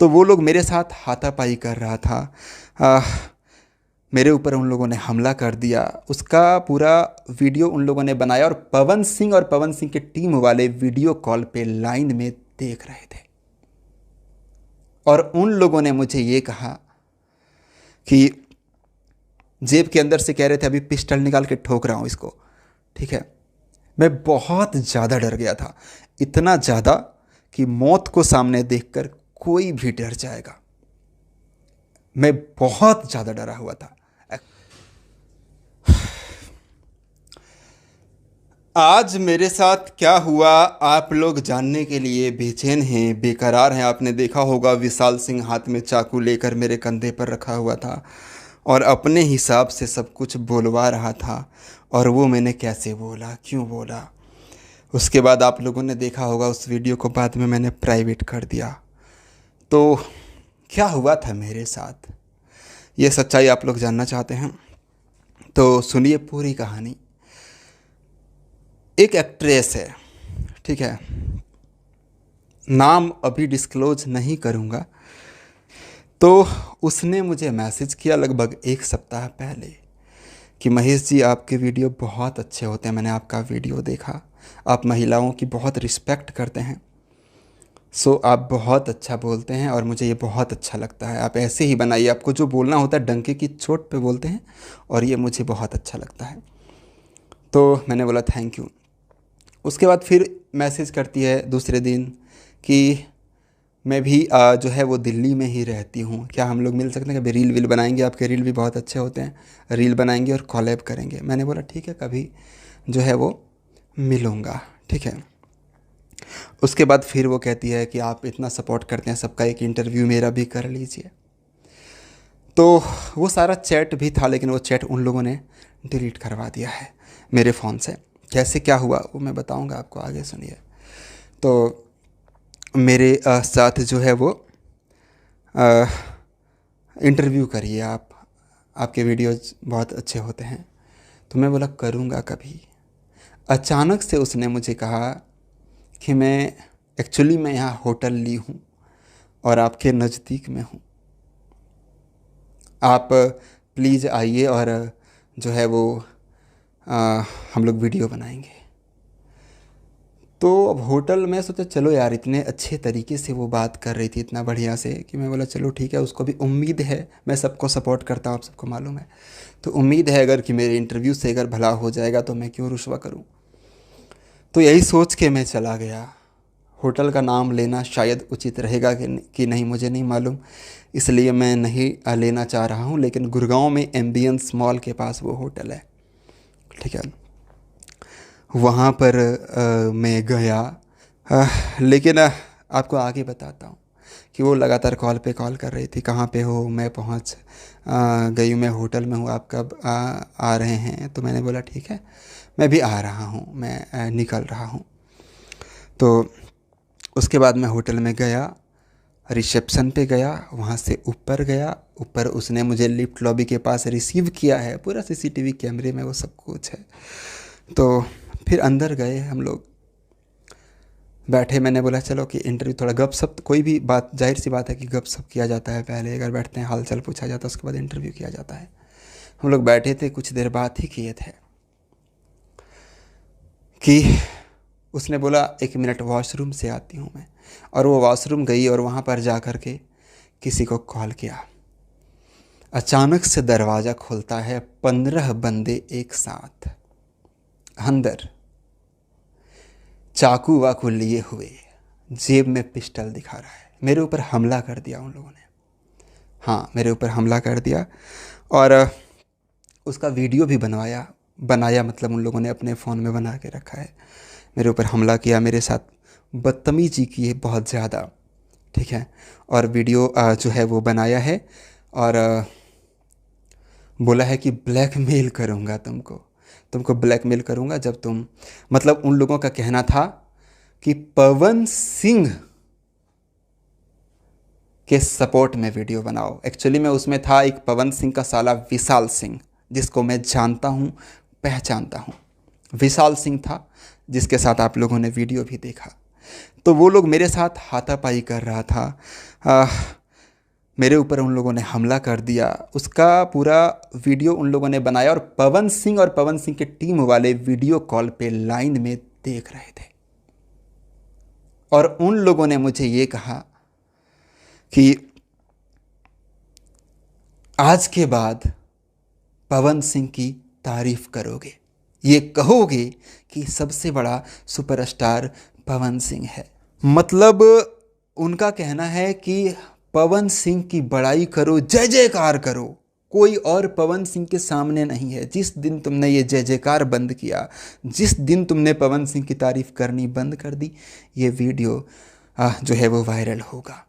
तो वो लोग मेरे साथ हाथापाई कर रहा था। मेरे ऊपर उन लोगों ने हमला कर दिया। उसका पूरा वीडियो उन लोगों ने बनाया और पवन सिंह के टीम वाले वीडियो कॉल पे लाइन में देख रहे थे। और उन लोगों ने मुझे ये कहा कि जेब के अंदर से कह रहे थे अभी पिस्टल निकाल के ठोक रहा हूँ इसको, ठीक है। मैं बहुत ज़्यादा डर गया था, इतना ज़्यादा कि मौत को सामने देखकर कोई भी डर जाएगा। मैं बहुत ज़्यादा डरा हुआ था। आज मेरे साथ क्या हुआ आप लोग जानने के लिए बेचैन हैं, बेकरार हैं। आपने देखा होगा विशाल सिंह हाथ में चाकू लेकर मेरे कंधे पर रखा हुआ था और अपने हिसाब से सब कुछ बोलवा रहा था। और वो मैंने कैसे बोला, क्यों बोला, उसके बाद आप लोगों ने देखा होगा उस वीडियो को बाद में मैंने प्राइवेट कर दिया। तो क्या हुआ था मेरे साथ, ये सच्चाई आप लोग जानना चाहते हैं तो सुनिए पूरी कहानी। एक एक्ट्रेस है, ठीक है, नाम अभी डिस्क्लोज नहीं करूँगा। तो उसने मुझे मैसेज किया लगभग एक सप्ताह पहले कि महेश जी आपके वीडियो बहुत अच्छे होते हैं, मैंने आपका वीडियो देखा, आप महिलाओं की बहुत रिस्पेक्ट करते हैं, सो आप बहुत अच्छा बोलते हैं और मुझे ये बहुत अच्छा लगता है, आप ऐसे ही बनाइए, आपको जो बोलना होता है डंके की चोट पे बोलते हैं और ये मुझे बहुत अच्छा लगता है। तो मैंने बोला थैंक यू। उसके बाद फिर मैसेज करती है दूसरे दिन कि मैं भी जो है वो दिल्ली में ही रहती हूँ, क्या हम लोग मिल सकते हैं, कभी रील वील बनाएंगे, आपके रील भी बहुत अच्छे होते हैं, रील बनाएंगे और कॉलैब करेंगे। मैंने बोला ठीक है, कभी जो है वो मिलूँगा, ठीक है। उसके बाद फिर वो कहती है कि आप इतना सपोर्ट करते हैं सबका, एक इंटरव्यू मेरा भी कर लीजिए। तो वो सारा चैट भी था लेकिन वो चैट उन लोगों ने डिलीट करवा दिया है मेरे फ़ोन से। कैसे क्या हुआ वो मैं बताऊंगा आपको, आगे सुनिए। तो मेरे साथ जो है वो इंटरव्यू करिए आप, आपके वीडियोज़ बहुत अच्छे होते हैं। तो मैं बोला करूँगा कभी। अचानक से उसने मुझे कहा कि मैं यहाँ होटल ली हूँ और आपके नज़दीक में हूँ, आप प्लीज़ आइए और जो है वो हम लोग वीडियो बनाएंगे। तो अब होटल में सोचा चलो यार, इतने अच्छे तरीके से वो बात कर रही थी, इतना बढ़िया से, कि मैं बोला चलो ठीक है, उसको भी उम्मीद है, मैं सबको सपोर्ट करता हूँ, आप सबको मालूम है, तो उम्मीद है अगर कि मेरे इंटरव्यू से अगर भला हो जाएगा तो मैं क्यों रुस्वा करूँ। तो यही सोच के मैं चला गया। होटल का नाम लेना शायद उचित रहेगा कि नहीं मुझे नहीं मालूम, इसलिए मैं नहीं लेना चाह रहा हूँ, लेकिन गुड़गांव में एम्बियंस मॉल के पास वो होटल है, ठीक है। वहाँ पर मैं गया, लेकिन आपको आगे बताता हूँ कि वो लगातार कॉल पे कॉल कर रही थी, कहाँ पे हो, मैं पहुँच गई, मैं होटल में हूँ, आप कब आ रहे हैं। तो मैंने बोला ठीक है मैं भी आ रहा हूँ, मैं निकल रहा हूँ। तो उसके बाद मैं होटल में गया, रिसेप्शन पे गया, वहाँ से ऊपर गया, ऊपर उसने मुझे लिफ्ट लॉबी के पास रिसीव किया है, पूरा सीसीटीवी कैमरे में वो सब कुछ है। तो फिर अंदर गए, हम लोग बैठे, मैंने बोला चलो कि इंटरव्यू थोड़ा गप सप, कोई भी बात जाहिर सी बात है कि गप सप किया जाता है, पहले अगर बैठते हैं हाल चाल पूछा जाता है, उसके बाद इंटरव्यू किया जाता है। हम लोग बैठे थे, कुछ देर बात ही किए थे कि उसने बोला 1 मिनट वॉशरूम से आती हूँ मैं, और वो वॉशरूम गई और वहाँ पर जा कर के किसी को कॉल किया। अचानक से दरवाज़ा खुलता है, 15 बंदे एक साथ अंदर, चाकू वाकू लिए हुए, जेब में पिस्टल दिखा रहा है, मेरे ऊपर हमला कर दिया उन लोगों ने। हाँ, मेरे ऊपर हमला कर दिया और उसका वीडियो भी बनाया मतलब उन लोगों ने अपने फ़ोन में बना के रखा है। मेरे ऊपर हमला किया, मेरे साथ बदतमीजी की है बहुत ज़्यादा, ठीक है। और वीडियो जो है वो बनाया है और बोला है कि ब्लैकमेल करूँगा तुमको ब्लैकमेल करूँगा जब तुम, मतलब उन लोगों का कहना था कि पवन सिंह के सपोर्ट में वीडियो बनाओ। एक्चुअली में उसमें था एक पवन सिंह का साला विशाल सिंह, जिसको मैं जानता हूँ, पहचानता हूँ। विशाल सिंह था जिसके साथ आप लोगों ने वीडियो भी देखा। तो वो लोग मेरे साथ हाथापाई कर रहा था। आ, मेरे ऊपर उन लोगों ने हमला कर दिया। उसका पूरा वीडियो उन लोगों ने बनाया और पवन सिंह के टीम वाले वीडियो कॉल पे लाइन में देख रहे थे। और उन लोगों ने मुझे ये कहा कि आज के बाद पवन सिंह की तारीफ करोगे, ये कहोगे कि सबसे बड़ा सुपरस्टार पवन सिंह है। मतलब उनका कहना है कि पवन सिंह की बड़ाई करो, जय जयकार करो, कोई और पवन सिंह के सामने नहीं है। जिस दिन तुमने ये जय जयकार बंद किया, जिस दिन तुमने पवन सिंह की तारीफ करनी बंद कर दी, ये वीडियो जो है वो वायरल होगा।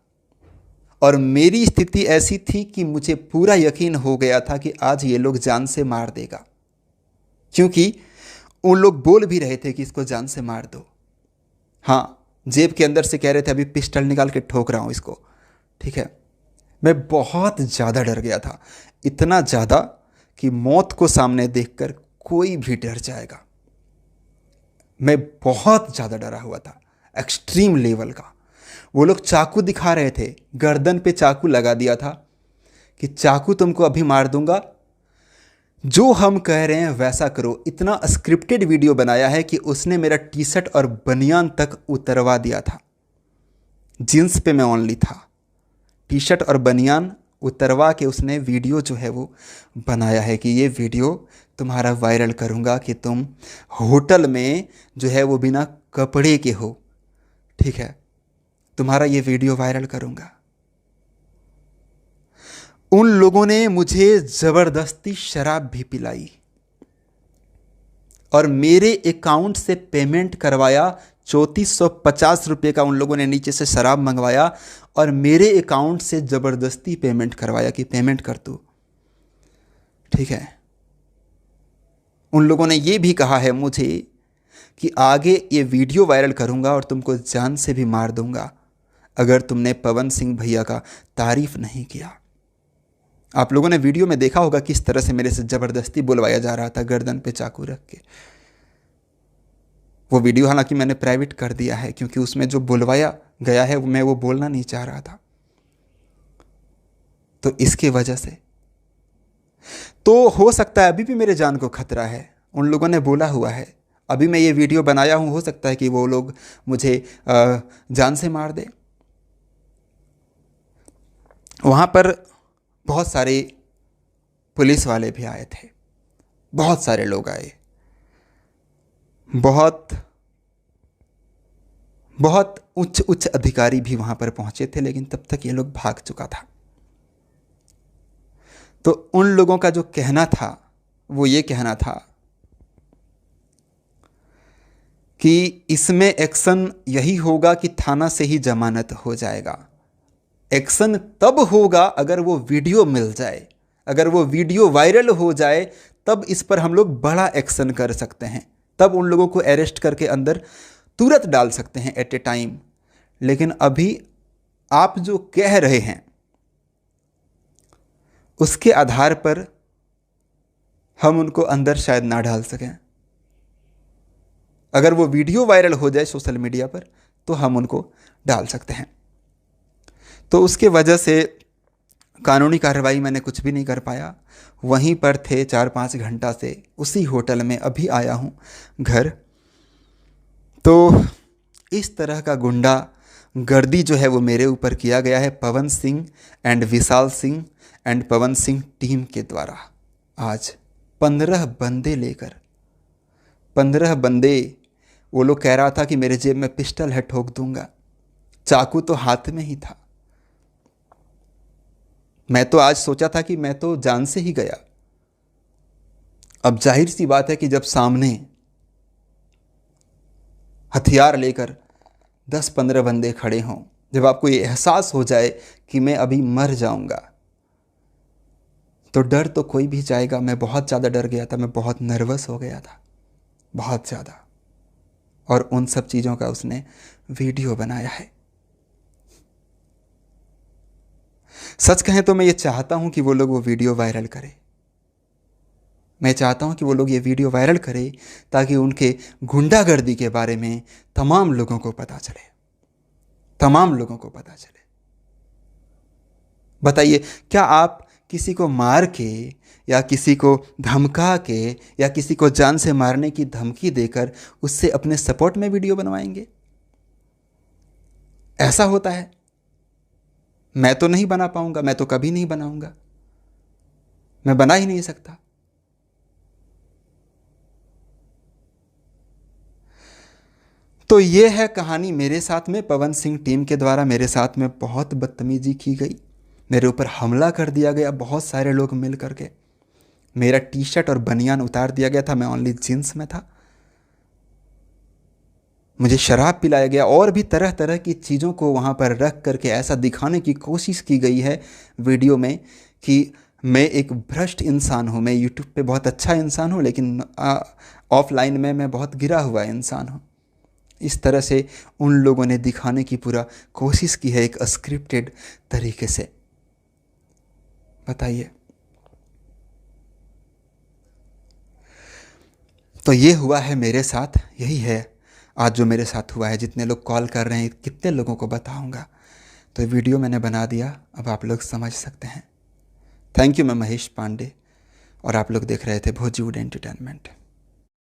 और मेरी स्थिति ऐसी थी कि मुझे पूरा यकीन हो गया था कि आज ये लोग जान से मार देगा, क्योंकि उन लोग बोल भी रहे थे कि इसको जान से मार दो। हाँ, जेब के अंदर से कह रहे थे अभी पिस्टल निकाल के ठोक रहा हूँ इसको। ठीक है, मैं बहुत ज़्यादा डर गया था, इतना ज़्यादा कि मौत को सामने देखकर कोई भी डर जाएगा। मैं बहुत ज़्यादा डरा हुआ था, एक्सट्रीम लेवल का। वो लोग चाकू दिखा रहे थे, गर्दन पे चाकू लगा दिया था कि चाकू तुमको अभी मार दूंगा, जो हम कह रहे हैं वैसा करो। इतना स्क्रिप्टेड वीडियो बनाया है कि उसने मेरा टी शर्ट और बनियान तक उतरवा दिया था। जींस पे मैं ओनली था, टी शर्ट और बनियान उतरवा के उसने वीडियो जो है वो बनाया है कि ये वीडियो तुम्हारा वायरल करूँगा कि तुम होटल में जो है वो बिना कपड़े के हो। ठीक है, तुम्हारा ये वीडियो वायरल करूँगा। उन लोगों ने मुझे ज़बरदस्ती शराब भी पिलाई और मेरे अकाउंट से पेमेंट करवाया। 3450 रुपये का उन लोगों ने नीचे से शराब मंगवाया और मेरे अकाउंट से ज़बरदस्ती पेमेंट करवाया कि पेमेंट कर दो। ठीक है, उन लोगों ने ये भी कहा है मुझे कि आगे ये वीडियो वायरल करूँगा और तुमको जान से भी मार दूँगा अगर तुमने पवन सिंह भैया का तारीफ़ नहीं किया। आप लोगों ने वीडियो में देखा होगा किस तरह से मेरे से ज़बरदस्ती बुलवाया जा रहा था, गर्दन पे चाकू रख के। वो वीडियो हालांकि मैंने प्राइवेट कर दिया है, क्योंकि उसमें जो बुलवाया गया है मैं वो बोलना नहीं चाह रहा था। तो इसकी वजह से तो हो सकता है अभी भी मेरे जान को खतरा है। उन लोगों ने बोला हुआ है, अभी मैं ये वीडियो बनाया हूँ, हो सकता है कि वो लोग मुझे जान से मार दे। वहाँ पर बहुत सारे पुलिस वाले भी आए थे, बहुत सारे लोग आए, बहुत बहुत उच्च उच्च अधिकारी भी वहाँ पर पहुँचे थे, लेकिन तब तक ये लोग भाग चुका था। तो उन लोगों का जो कहना था वो ये कहना था कि इसमें एक्शन यही होगा कि थाना से ही जमानत हो जाएगा। एक्शन तब होगा अगर वो वीडियो मिल जाए, अगर वो वीडियो वायरल हो जाए, तब इस पर हम लोग बड़ा एक्शन कर सकते हैं, तब उन लोगों को अरेस्ट करके अंदर तुरंत डाल सकते हैं एट ए टाइम। लेकिन अभी आप जो कह रहे हैं उसके आधार पर हम उनको अंदर शायद ना डाल सकें। अगर वो वीडियो वायरल हो जाए सोशल मीडिया पर तो हम उनको डाल सकते हैं। तो उसके वजह से कानूनी कार्रवाई मैंने कुछ भी नहीं कर पाया। वहीं पर थे 4-5 घंटा से, उसी होटल में अभी आया हूँ घर। तो इस तरह का गुंडा गर्दी जो है वो मेरे ऊपर किया गया है Pawan Singh and Vishal Singh and Pawan Singh team के द्वारा। आज 15 बंदे लेकर, 15 बंदे, वो लोग कह रहा था कि मेरे जेब में पिस्टल है, ठोक दूंगा। चाकू तो हाथ में ही था। मैं तो आज सोचा था कि मैं तो जान से ही गया। अब जाहिर सी बात है कि जब सामने हथियार लेकर 10-15 बंदे खड़े हों, जब आपको ये एहसास हो जाए कि मैं अभी मर जाऊंगा, तो डर तो कोई भी जाएगा। मैं बहुत ज़्यादा डर गया था, मैं बहुत नर्वस हो गया था, बहुत ज़्यादा। और उन सब चीज़ों का उसने वीडियो बनाया है। सच कहें तो मैं ये चाहता हूं कि वो लोग वो वीडियो वायरल करें। मैं चाहता हूँ कि वो लोग ये वीडियो वायरल करें ताकि उनके गुंडागर्दी के बारे में तमाम लोगों को पता चले, तमाम लोगों को पता चले। बताइए, क्या आप किसी को मार के या किसी को धमका के या किसी को जान से मारने की धमकी देकर उससे अपने सपोर्ट में वीडियो बनवाएंगे? ऐसा होता है? मैं तो नहीं बना पाऊंगा, मैं तो कभी नहीं बनाऊंगा, मैं बना ही नहीं सकता। तो ये है कहानी मेरे साथ में। पवन सिंह टीम के द्वारा मेरे साथ में बहुत बदतमीजी की गई, मेरे ऊपर हमला कर दिया गया, बहुत सारे लोग मिल करके मेरा टी शर्ट और बनियान उतार दिया गया था, मैं ओनली जींस में था, मुझे शराब पिलाया गया और भी तरह तरह की चीज़ों को वहाँ पर रख करके ऐसा दिखाने की कोशिश की गई है वीडियो में कि मैं एक भ्रष्ट इंसान हूँ, मैं यूट्यूब पे बहुत अच्छा इंसान हूँ लेकिन ऑफलाइन में मैं बहुत गिरा हुआ इंसान हूँ। इस तरह से उन लोगों ने दिखाने की पूरा कोशिश की है एक स्क्रिप्टेड तरीके से। बताइए, तो ये हुआ है मेरे साथ, यही है आज जो मेरे साथ हुआ है। जितने लोग कॉल कर रहे हैं कितने लोगों को बताऊंगा, तो वीडियो मैंने बना दिया, अब आप लोग समझ सकते हैं। Thank you. मैं महेश पांडे और आप लोग देख रहे थे भोजीवुड एंटरटेनमेंट।